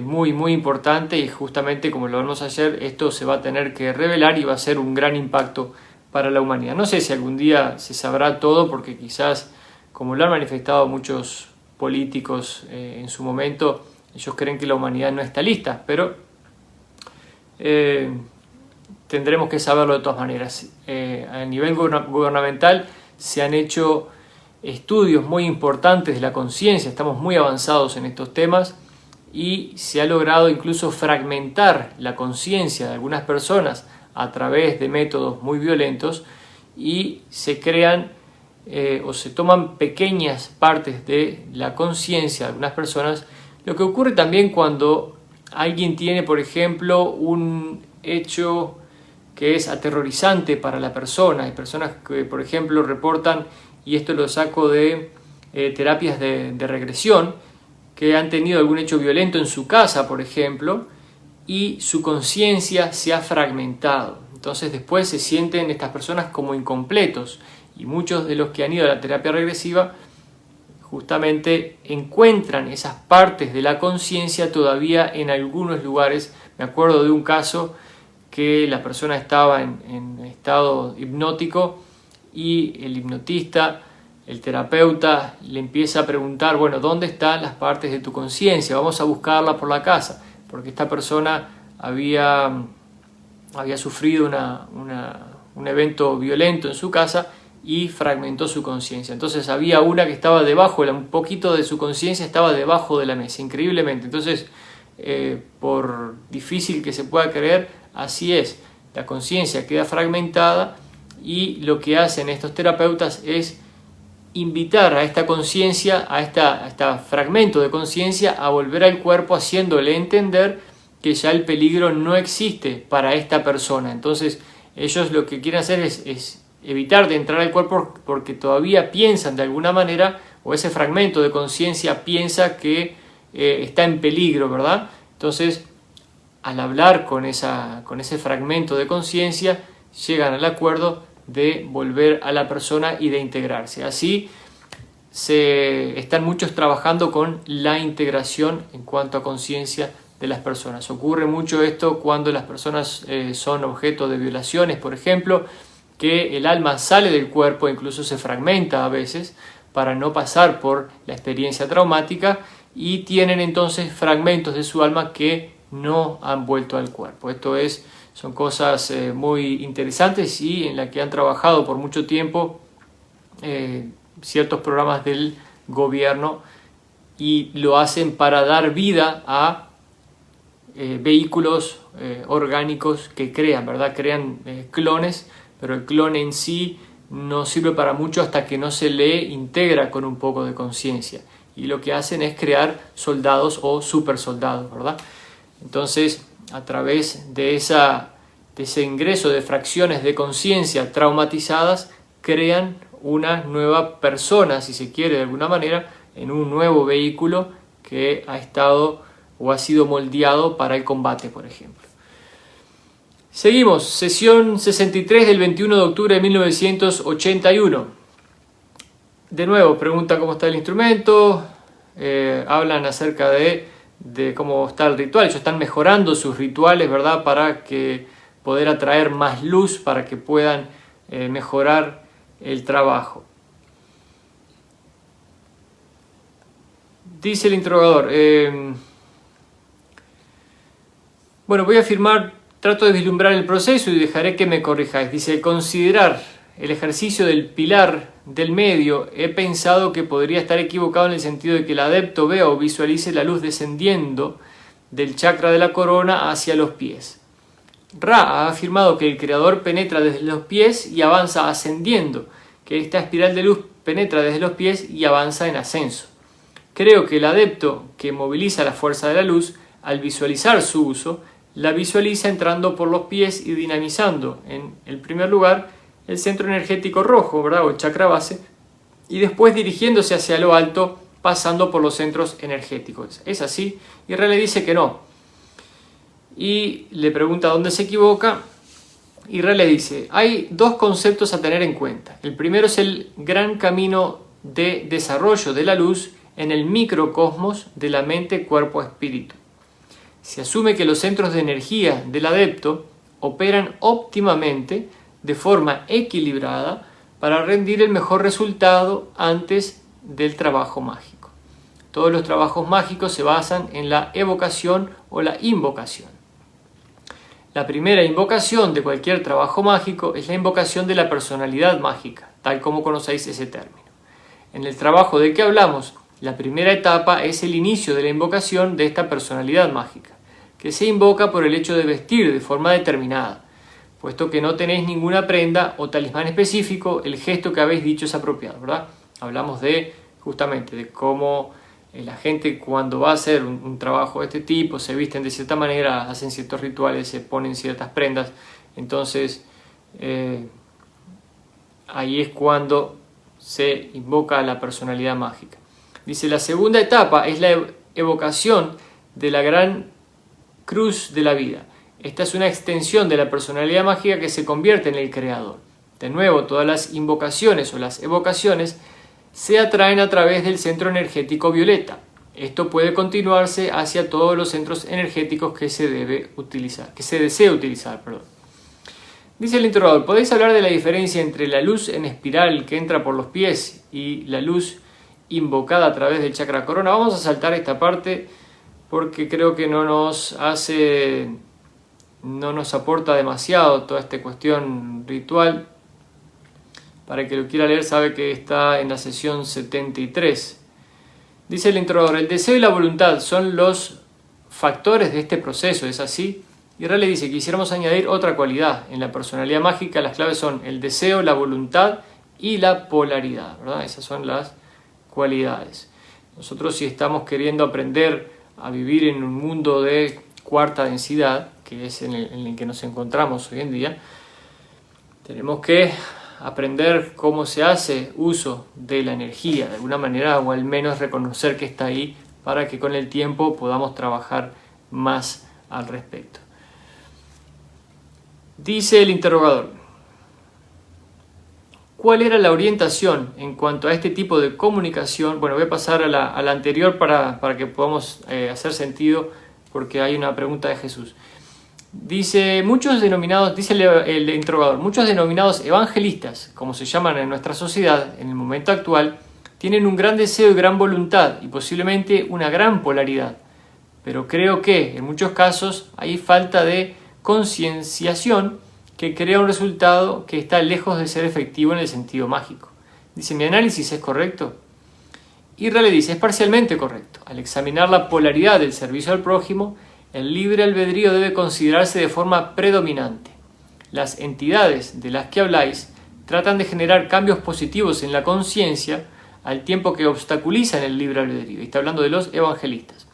muy importante, y justamente como lo vimos ayer, esto se va a tener que revelar y va a ser un gran impacto para la humanidad. No sé si algún día se sabrá todo, porque quizás, como lo han manifestado muchos políticos en su momento, ellos creen que la humanidad no está lista, pero tendremos que saberlo de todas maneras. A nivel gubernamental se han hecho estudios muy importantes de la conciencia, estamos muy avanzados en estos temas, y se ha logrado incluso fragmentar la conciencia de algunas personas a través de métodos muy violentos, y se crean o se toman pequeñas partes de la conciencia de algunas personas. Lo que ocurre también cuando alguien tiene, por ejemplo, un hecho que es aterrorizante para la persona. Hay personas que, por ejemplo, reportan, y esto lo saco de terapias de regresión, que han tenido algún hecho violento en su casa, por ejemplo, y su conciencia se ha fragmentado. Entonces después se sienten estas personas como incompletos, y muchos de los que han ido a la terapia regresiva justamente encuentran esas partes de la conciencia todavía en algunos lugares. Me acuerdo de un caso que la persona estaba en estado hipnótico, y el hipnotista, el terapeuta, le empieza a preguntar, bueno, ¿dónde están las partes de tu conciencia? Vamos a buscarla por la casa, porque esta persona había sufrido un evento violento en su casa y fragmentó su conciencia. Entonces había una que estaba debajo, un poquito de su conciencia estaba debajo de la mesa, increíblemente. Entonces, por difícil que se pueda creer, así es, la conciencia queda fragmentada, y lo que hacen estos terapeutas es invitar a esta conciencia, a este fragmento de conciencia, a volver al cuerpo, haciéndole entender que ya el peligro no existe para esta persona. Entonces ellos lo que quieren hacer es evitar de entrar al cuerpo, porque todavía piensan de alguna manera, o ese fragmento de conciencia piensa que está en peligro, ¿verdad? Entonces, al hablar con ese fragmento de conciencia, llegan al acuerdo de volver a la persona y de integrarse. Así están muchos trabajando con la integración en cuanto a conciencia de las personas. Ocurre mucho esto cuando las personas son objeto de violaciones, por ejemplo, que el alma sale del cuerpo, incluso se fragmenta a veces para no pasar por la experiencia traumática, y tienen entonces fragmentos de su alma que no han vuelto al cuerpo. Son cosas muy interesantes, y en las que han trabajado por mucho tiempo ciertos programas del gobierno, y lo hacen para dar vida a vehículos orgánicos que crean, ¿verdad? Crean clones, pero el clon en sí no sirve para mucho hasta que no se le integra con un poco de conciencia, y lo que hacen es crear soldados o super soldados, ¿verdad? Entonces, a través de ese ingreso de fracciones de conciencia traumatizadas, crean una nueva persona, si se quiere de alguna manera, en un nuevo vehículo que ha estado o ha sido moldeado para el combate, por ejemplo. Seguimos, sesión 63 del 21 de octubre de 1981. De nuevo, pregunta cómo está el instrumento, hablan acerca de cómo está el ritual. Ellos están mejorando sus rituales, ¿verdad?, para poder atraer más luz, para que puedan mejorar el trabajo. Dice el interrogador, bueno, voy a afirmar, trato de vislumbrar el proceso y dejaré que me corrijáis. Dice, al considerar el ejercicio del pilar del medio, he pensado que podría estar equivocado en el sentido de que el adepto vea o visualice la luz descendiendo del chakra de la corona hacia los pies. Ra ha afirmado que el creador penetra desde los pies y avanza ascendiendo, que esta espiral de luz penetra desde los pies y avanza en ascenso. Creo que el adepto que moviliza la fuerza de la luz, al visualizar su uso, la visualiza entrando por los pies y dinamizando, en el primer lugar, el centro energético rojo, ¿verdad?, o el chakra base, y después dirigiéndose hacia lo alto pasando por los centros energéticos. ¿Es así? Y Rale dice que no. Y le pregunta dónde se equivoca. Y Rale dice, hay dos conceptos a tener en cuenta. El primero es el gran camino de desarrollo de la luz en el microcosmos de la mente, cuerpo, espíritu. Se asume que los centros de energía del adepto operan óptimamente de forma equilibrada para rendir el mejor resultado antes del trabajo mágico. Todos los trabajos mágicos se basan en la evocación o la invocación. La primera invocación de cualquier trabajo mágico es la invocación de la personalidad mágica, tal como conocéis ese término. En el trabajo de que hablamos, la primera etapa es el inicio de la invocación de esta personalidad mágica, que se invoca por el hecho de vestir de forma determinada. Puesto que no tenéis ninguna prenda o talismán específico, el gesto que habéis dicho es apropiado, ¿verdad? Hablamos justamente de cómo la gente cuando va a hacer un trabajo de este tipo se visten de cierta manera, hacen ciertos rituales, se ponen ciertas prendas. Entonces, ahí es cuando se invoca a la personalidad mágica. Dice, la segunda etapa es la evocación de la gran cruz de la vida. Esta es una extensión de la personalidad mágica que se convierte en el creador. De nuevo, todas las invocaciones o las evocaciones se atraen a través del centro energético violeta. Esto puede continuarse hacia todos los centros energéticos que se desea utilizar. Dice el interrogador, ¿podéis hablar de la diferencia entre la luz en espiral que entra por los pies y la luz invocada a través del chakra corona? Vamos a saltar esta parte porque creo que no nos aporta demasiado toda esta cuestión ritual. Para el que lo quiera leer sabe que está en la sesión 73. Dice el interrogador, el deseo y la voluntad son los factores de este proceso, ¿es así? Y Rale dice, quisiéramos añadir otra cualidad. En la personalidad mágica las claves son el deseo, la voluntad y la polaridad, ¿verdad? Esas son las cualidades. Nosotros, si estamos queriendo aprender a vivir en un mundo de cuarta densidad, que es en el que nos encontramos hoy en día, tenemos que aprender cómo se hace uso de la energía de alguna manera, o al menos reconocer que está ahí para que con el tiempo podamos trabajar más al respecto. Dice el interrogador, ¿cuál era la orientación en cuanto a este tipo de comunicación? Bueno, voy a pasar a la anterior para que podamos hacer sentido, porque hay una pregunta de Jesús. Dice el interrogador, muchos denominados evangelistas, como se llaman en nuestra sociedad en el momento actual, tienen un gran deseo y gran voluntad y posiblemente una gran polaridad. Pero creo que en muchos casos hay falta de concienciación que crea un resultado que está lejos de ser efectivo en el sentido mágico. Dice, ¿mi análisis es correcto? Y Rale dice, es parcialmente correcto. Al examinar la polaridad del servicio al prójimo, el libre albedrío debe considerarse de forma predominante. Las entidades de las que habláis tratan de generar cambios positivos en la conciencia al tiempo que obstaculizan el libre albedrío. Y está hablando de los evangelistas.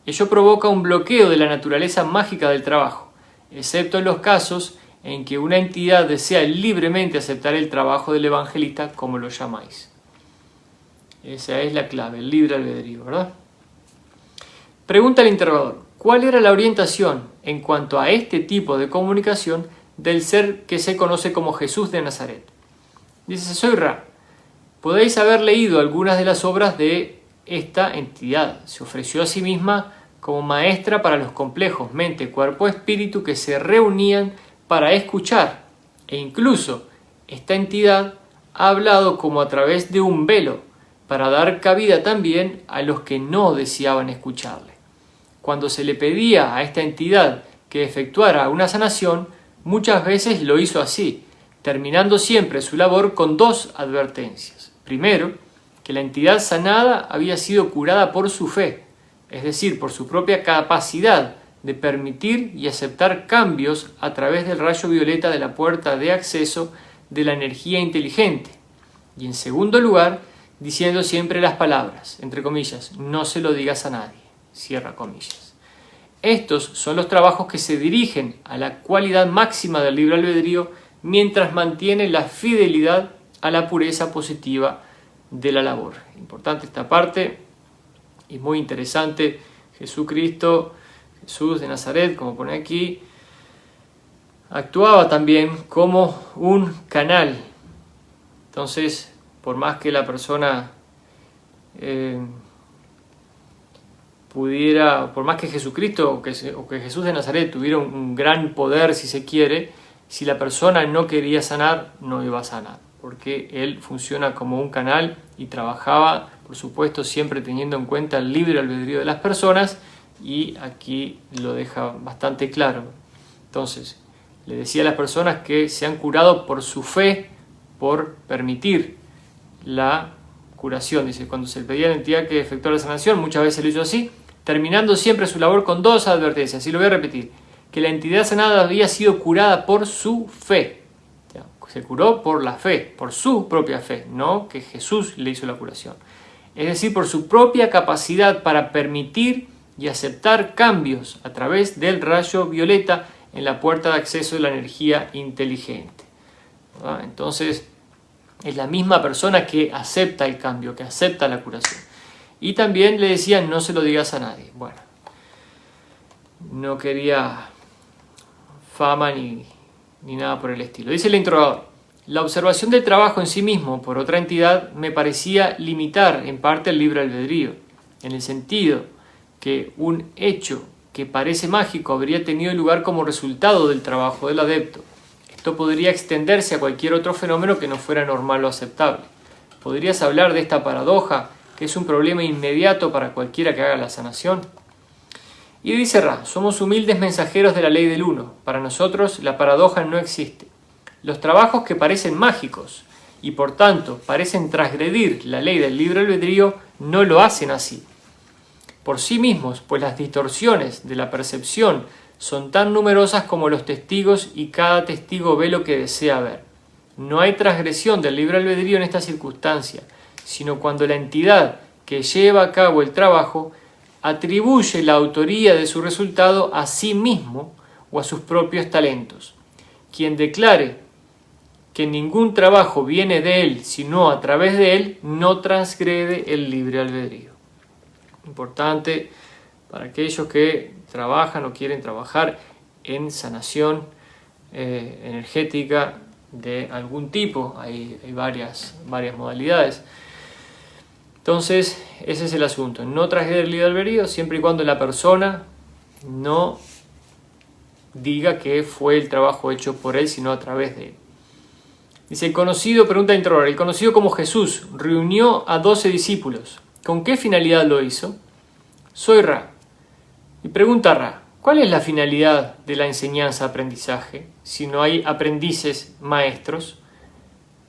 Ello provoca un bloqueo de la naturaleza mágica del trabajo, excepto en los casos en que una entidad desea libremente aceptar el trabajo del evangelista, como lo llamáis. Esa es la clave, el libre albedrío, ¿verdad? Pregunta al interrogador, ¿cuál era la orientación en cuanto a este tipo de comunicación del ser que se conoce como Jesús de Nazaret? Dice, soy Ra. Podéis haber leído algunas de las obras de esta entidad. Se ofreció a sí misma como maestra para los complejos mente, cuerpo, espíritu que se reunían para escuchar. E incluso esta entidad ha hablado como a través de un velo para dar cabida también a los que no deseaban escucharle. Cuando se le pedía a esta entidad que efectuara una sanación, muchas veces lo hizo así, terminando siempre su labor con dos advertencias. Primero, que la entidad sanada había sido curada por su fe, es decir, por su propia capacidad de permitir y aceptar cambios a través del rayo violeta de la puerta de acceso de la energía inteligente. Y en segundo lugar, diciendo siempre las palabras, entre comillas, no se lo digas a nadie, cierra comillas. Estos son los trabajos que se dirigen a la cualidad máxima del libre albedrío mientras mantienen la fidelidad a la pureza positiva de la labor. Importante esta parte, Y muy interesante, Jesucristo, Jesús de Nazaret, como pone aquí, actuaba también como un canal. Entonces, por más que la persona por más que Jesucristo o que Jesús de Nazaret tuviera un gran poder, si se quiere, si la persona no quería sanar, no iba a sanar, porque él funciona como un canal y trabajaba, por supuesto, siempre teniendo en cuenta el libre albedrío de las personas, y aquí lo deja bastante claro. Entonces, le decía a las personas que se han curado por su fe, por permitir la curación. Dice, cuando se le pedía a la entidad que efectuara la sanación, muchas veces lo hizo así, terminando siempre su labor con dos advertencias. Y lo voy a repetir, que la entidad sanada había sido curada por su fe. Se curó por la fe, por su propia fe, no que Jesús le hizo la curación. Es decir, por su propia capacidad para permitir y aceptar cambios a través del rayo violeta en la puerta de acceso de la energía inteligente. ¿Verdad? Entonces, es la misma persona que acepta el cambio, que acepta la curación. Y también le decían, no se lo digas a nadie. Bueno, no quería fama ni nada por el estilo. Dice el interrogador, la observación del trabajo en sí mismo por otra entidad me parecía limitar en parte el libre albedrío, en el sentido que un hecho que parece mágico habría tenido lugar como resultado del trabajo del adepto. Esto podría extenderse a cualquier otro fenómeno que no fuera normal o aceptable. ¿Podrías hablar de esta paradoja, que es un problema inmediato para cualquiera que haga la sanación? Y dice Ra, somos humildes mensajeros de la ley del uno. Para nosotros la paradoja no existe. Los trabajos que parecen mágicos y por tanto parecen transgredir la ley del libre albedrío no lo hacen así. Por sí mismos, pues las distorsiones de la percepción son tan numerosas como los testigos y cada testigo ve lo que desea ver. No hay transgresión del libre albedrío en esta circunstancia, sino cuando la entidad que lleva a cabo el trabajo atribuye la autoría de su resultado a sí mismo o a sus propios talentos. Quien declare que ningún trabajo viene de él, sino a través de él, no transgrede el libre albedrío. Importante para aquellos que trabajan o quieren trabajar en sanación energética de algún tipo. Hay varias modalidades. Entonces, ese es el asunto. No transgreder el libre albedrío siempre y cuando la persona no diga que fue el trabajo hecho por él, sino a través de él. Dice, pregunta de interrogador, el conocido como Jesús reunió a 12 discípulos. ¿Con qué finalidad lo hizo? Soy Ra. Y pregunta Ra, ¿cuál es la finalidad de la enseñanza-aprendizaje si no hay aprendices maestros?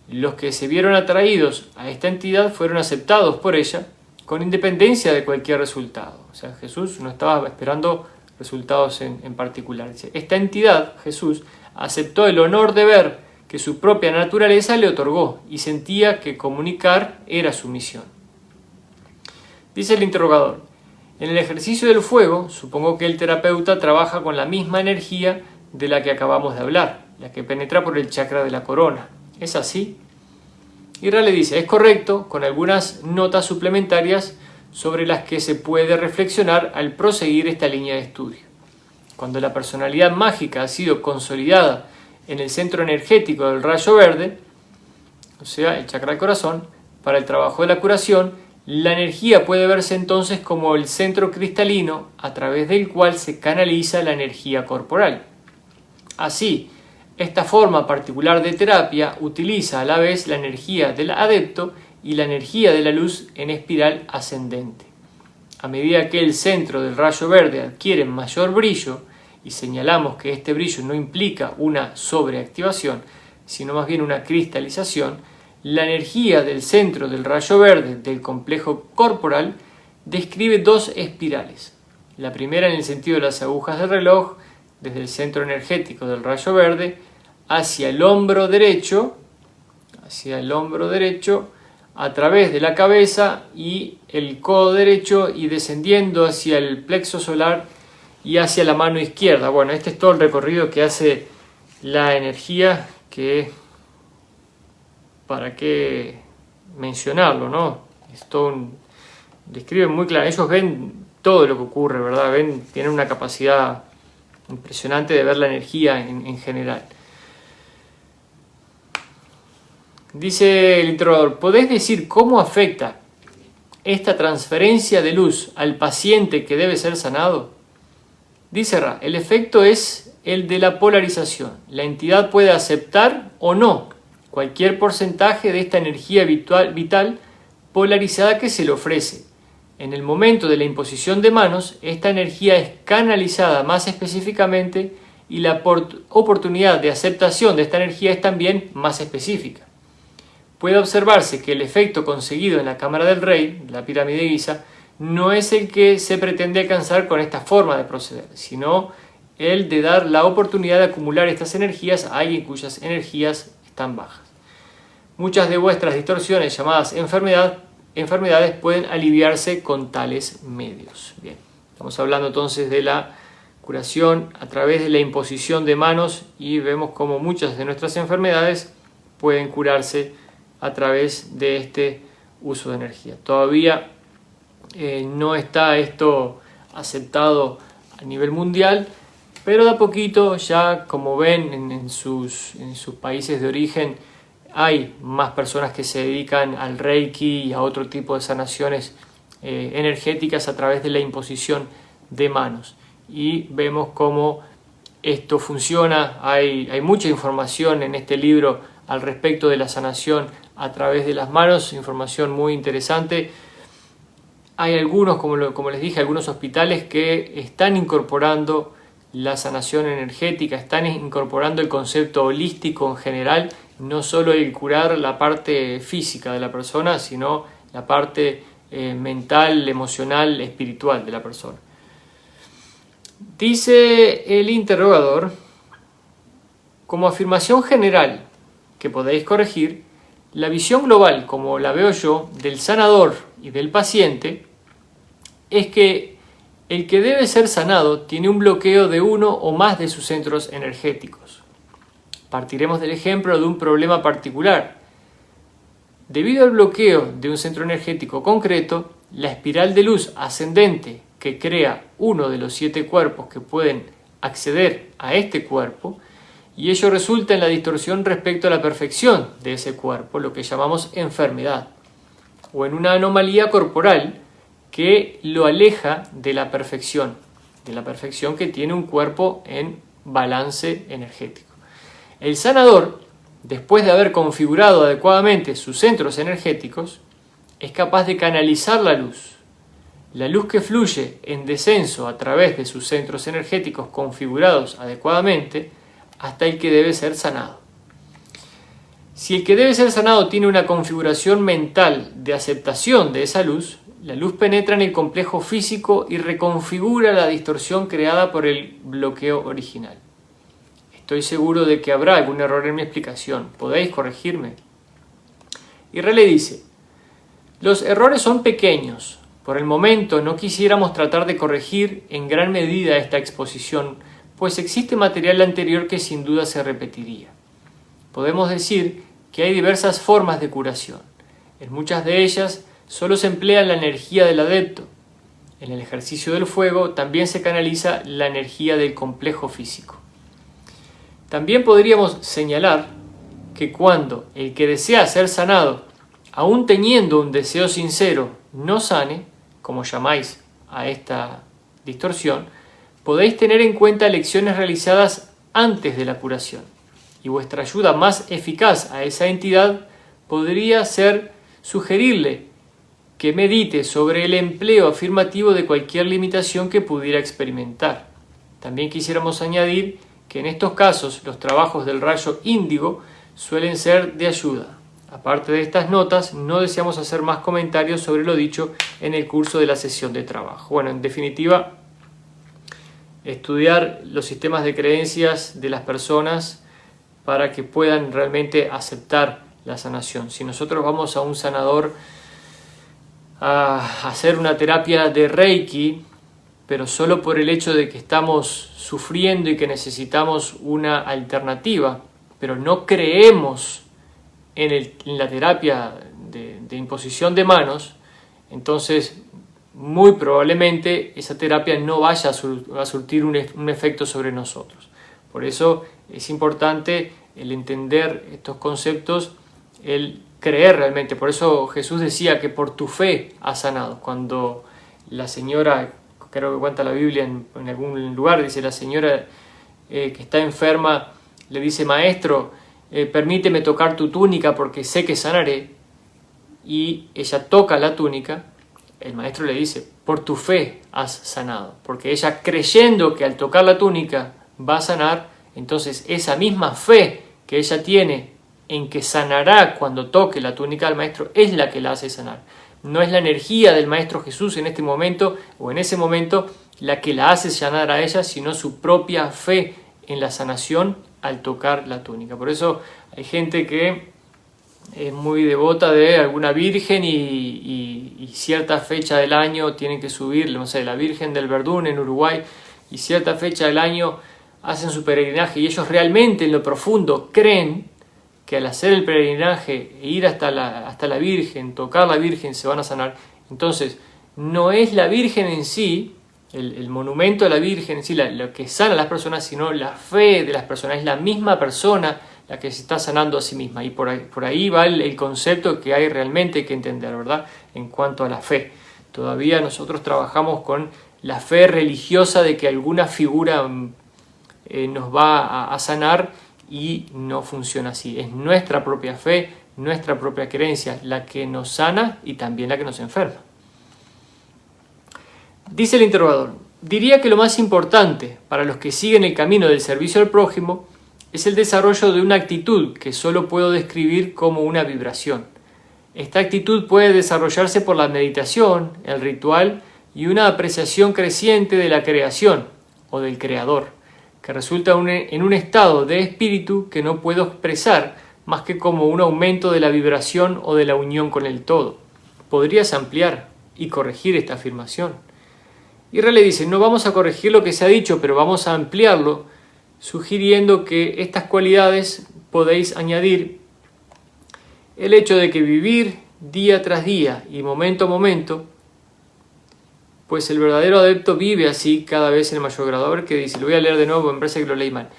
Los que se vieron atraídos a esta entidad fueron aceptados por ella con independencia de cualquier resultado. O sea, Jesús no estaba esperando resultados en particular. Dice, esta entidad, Jesús, aceptó el honor de ver que su propia naturaleza le otorgó y sentía que comunicar era su misión. Dice el interrogador, en el ejercicio del fuego, supongo que el terapeuta trabaja con la misma energía de la que acabamos de hablar, la que penetra por el chakra de la corona. ¿Es así? Y Ra le dice, es correcto, con algunas notas suplementarias sobre las que se puede reflexionar al proseguir esta línea de estudio. Cuando la personalidad mágica ha sido consolidada en el centro energético del rayo verde, o sea, el chakra del corazón, para el trabajo de la curación, la energía puede verse entonces como el centro cristalino a través del cual se canaliza la energía corporal. Así, esta forma particular de terapia utiliza a la vez la energía del adepto y la energía de la luz en espiral ascendente. A medida que el centro del rayo verde adquiere mayor brillo, y señalamos que este brillo no implica una sobreactivación, sino más bien una cristalización, la energía del centro del rayo verde del complejo corporal describe dos espirales. La primera en el sentido de las agujas del reloj, desde el centro energético del rayo verde hacia el hombro derecho, a través de la cabeza y el codo derecho y descendiendo hacia el plexo solar y hacia la mano izquierda. Bueno, este es todo el recorrido que hace la energía, que para qué mencionarlo, ¿no? Es todo describen muy claro, ellos ven todo lo que ocurre, ¿verdad? Tienen una capacidad impresionante de ver la energía en general. Dice el interrogador, ¿podés decir cómo afecta esta transferencia de luz al paciente que debe ser sanado? Dice Ra, el efecto es el de la polarización. La entidad puede aceptar o no cualquier porcentaje de esta energía vital polarizada que se le ofrece. En el momento de la imposición de manos, esta energía es canalizada más específicamente y la oportunidad de aceptación de esta energía es también más específica. Puede observarse que el efecto conseguido en la cámara del rey, la pirámide de Giza, no es el que se pretende alcanzar con esta forma de proceder, sino el de dar la oportunidad de acumular estas energías a alguien cuyas energías están bajas. Muchas de vuestras distorsiones llamadas enfermedades pueden aliviarse con tales medios. Bien, estamos hablando entonces de la curación a través de la imposición de manos y vemos cómo muchas de nuestras enfermedades pueden curarse a través de este uso de energía. Todavía no está esto aceptado a nivel mundial, pero de a poquito ya, como ven en sus países de origen, hay más personas que se dedican al Reiki y a otro tipo de sanaciones energéticas a través de la imposición de manos. Y vemos cómo esto funciona. Hay mucha información en este libro al respecto de la sanación a través de las manos, información muy interesante. Hay algunos, como les dije, algunos hospitales que están incorporando la sanación energética, están incorporando el concepto holístico en general, no solo el curar la parte física de la persona, sino la parte mental, emocional, espiritual de la persona. Dice el interrogador, como afirmación general que podéis corregir, la visión global, como la veo yo, del sanador y del paciente, es que el que debe ser sanado tiene un bloqueo de uno o más de sus centros energéticos. Partiremos del ejemplo de un problema particular. Debido al bloqueo de un centro energético concreto, la espiral de luz ascendente que crea uno de los 7 cuerpos que pueden acceder a este cuerpo, y ello resulta en la distorsión respecto a la perfección de ese cuerpo, lo que llamamos enfermedad, o en una anomalía corporal que lo aleja de la perfección que tiene un cuerpo en balance energético. El sanador, después de haber configurado adecuadamente sus centros energéticos, es capaz de canalizar la luz que fluye en descenso a través de sus centros energéticos configurados adecuadamente, hasta el que debe ser sanado. Si el que debe ser sanado tiene una configuración mental de aceptación de esa luz, la luz penetra en el complejo físico y reconfigura la distorsión creada por el bloqueo original. Estoy seguro de que habrá algún error en mi explicación. ¿Podéis corregirme? Y Re le dice, los errores son pequeños. Por el momento no quisiéramos tratar de corregir en gran medida esta exposición, pues existe material anterior que sin duda se repetiría. Podemos decir que hay diversas formas de curación. En muchas de ellas solo se emplea la energía del adepto. En el ejercicio del fuego también se canaliza la energía del complejo físico. También podríamos señalar que cuando el que desea ser sanado, aun teniendo un deseo sincero, no sane, como llamáis a esta distorsión, podéis tener en cuenta lecciones realizadas antes de la curación, y vuestra ayuda más eficaz a esa entidad podría ser sugerirle que medite sobre el empleo afirmativo de cualquier limitación que pudiera experimentar. También quisiéramos añadir que en estos casos los trabajos del rayo índigo suelen ser de ayuda. Aparte de estas notas, no deseamos hacer más comentarios sobre lo dicho en el curso de la sesión de trabajo. Bueno, en definitiva, estudiar los sistemas de creencias de las personas para que puedan realmente aceptar la sanación. Si nosotros vamos a un sanador a hacer una terapia de Reiki, pero solo por el hecho de que estamos sufriendo y que necesitamos una alternativa, pero no creemos en la terapia de imposición de manos, entonces muy probablemente esa terapia no vaya a surtir un efecto sobre nosotros. Por eso es importante el entender estos conceptos, el creer realmente. Por eso Jesús decía que por tu fe has sanado. Cuando la señora, creo que cuenta la Biblia en algún lugar, dice la señora que está enferma, le dice: maestro, permíteme tocar tu túnica porque sé que sanaré. Y ella toca la túnica. El maestro le dice: por tu fe has sanado. Porque ella, creyendo que al tocar la túnica va a sanar, entonces esa misma fe que ella tiene en que sanará cuando toque la túnica del maestro es la que la hace sanar. No es la energía del maestro Jesús en este momento o en ese momento la que la hace sanar a ella, sino su propia fe en la sanación al tocar la túnica. Por eso hay gente que es muy devota de alguna virgen y cierta fecha del año tienen que subir, no sé, la Virgen del Verdún en Uruguay, y cierta fecha del año hacen su peregrinaje, y ellos realmente en lo profundo creen que al hacer el peregrinaje e ir hasta la Virgen, tocar la Virgen, se van a sanar. Entonces, no es la Virgen en sí, el monumento de la Virgen en sí, lo que sana a las personas, sino la fe de las personas. Es la misma persona la que se está sanando a sí misma. Y por ahí va el concepto que hay realmente que entender, ¿verdad? En cuanto a la fe. Todavía nosotros trabajamos con la fe religiosa de que alguna figura nos va a sanar, y no funciona así. Es nuestra propia fe, nuestra propia creencia la que nos sana y también la que nos enferma. Dice el interrogador: diría que lo más importante para los que siguen el camino del servicio al prójimo es el desarrollo de una actitud que solo puedo describir como una vibración. Esta actitud puede desarrollarse por la meditación, el ritual y una apreciación creciente de la creación o del creador, que resulta en un estado de espíritu que no puedo expresar más que como un aumento de la vibración o de la unión con el todo. ¿Podrías ampliar y corregir esta afirmación? Y Ra le dice: no vamos a corregir lo que se ha dicho, pero vamos a ampliarlo, sugiriendo que estas cualidades podéis añadir el hecho de que vivir día tras día y momento a momento, pues el verdadero adepto vive así cada vez en mayor grado. A ver qué dice, lo voy a leer de nuevo, me parece que lo leí mal.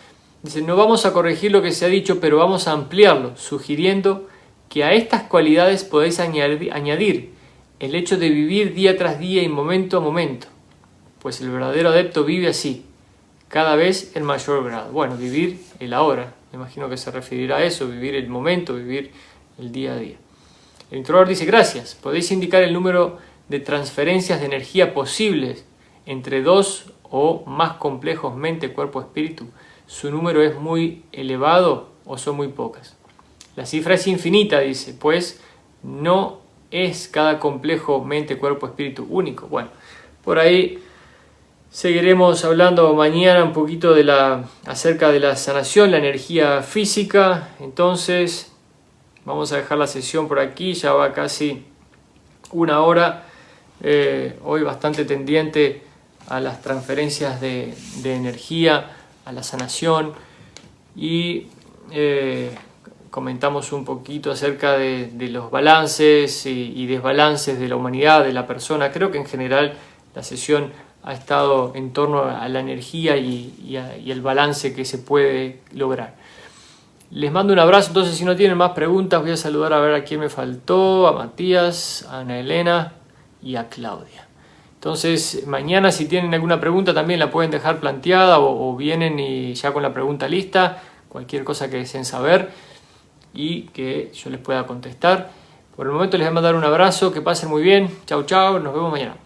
Dice: no vamos a corregir lo que se ha dicho, pero vamos a ampliarlo, sugiriendo que a estas cualidades podéis añadir el hecho de vivir día tras día y momento a momento, pues el verdadero adepto vive así, cada vez en mayor grado. Bueno, vivir el ahora, me imagino que se referirá a eso, vivir el momento, vivir el día a día. El introductor dice: gracias, podéis indicar el número de transferencias de energía posibles entre dos o más complejos mente, cuerpo, espíritu. ¿Su número es muy elevado o son muy pocas? La cifra es infinita, dice, pues no es cada complejo mente, cuerpo, espíritu único. Bueno, por ahí seguiremos hablando mañana un poquito acerca de la sanación, la energía física. Entonces vamos a dejar la sesión por aquí, ya va casi una hora. Hoy bastante tendiente a las transferencias de energía, a la sanación, y comentamos un poquito acerca de los balances y desbalances de la humanidad, de la persona. Creo que en general la sesión ha estado en torno a la energía y el balance que se puede lograr. Les mando un abrazo. Entonces, si no tienen más preguntas, voy a saludar a ver a quién me faltó: a Matías, a Ana Elena y a Claudia. Entonces, mañana si tienen alguna pregunta también la pueden dejar planteada o vienen y ya con la pregunta lista, cualquier cosa que deseen saber y que yo les pueda contestar. Por el momento les voy a mandar un abrazo, que pasen muy bien. Chau, chau, nos vemos mañana.